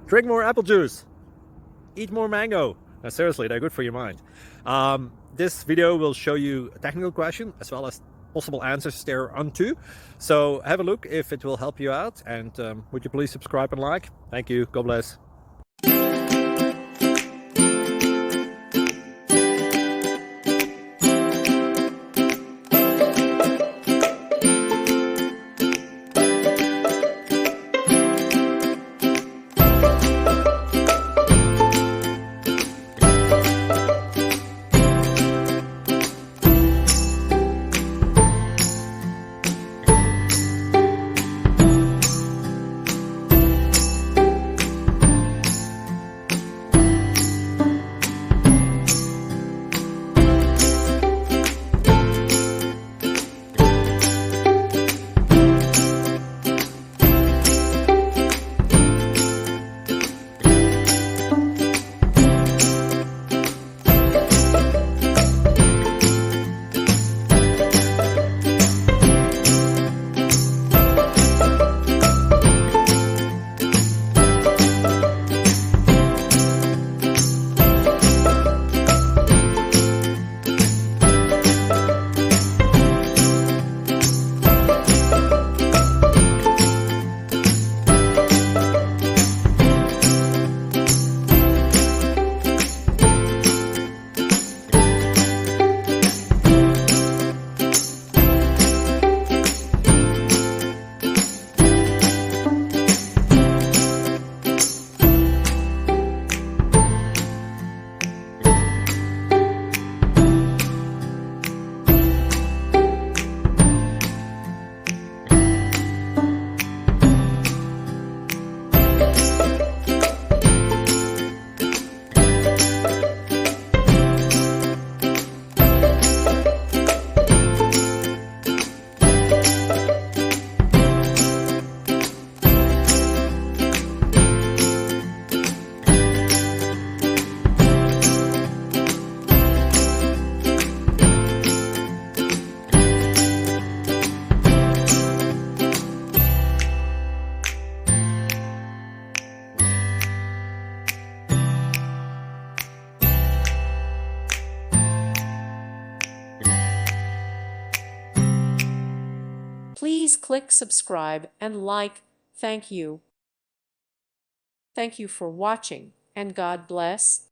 Drink more apple juice. Eat more mango. Now, seriously, they're good for your mind. This video will show you a technical question as well as possible answers thereunto. So have a look if it will help you out, and would you please subscribe and like? Thank you. God bless. Please click subscribe and like. Thank you. Thank you for watching, and God bless.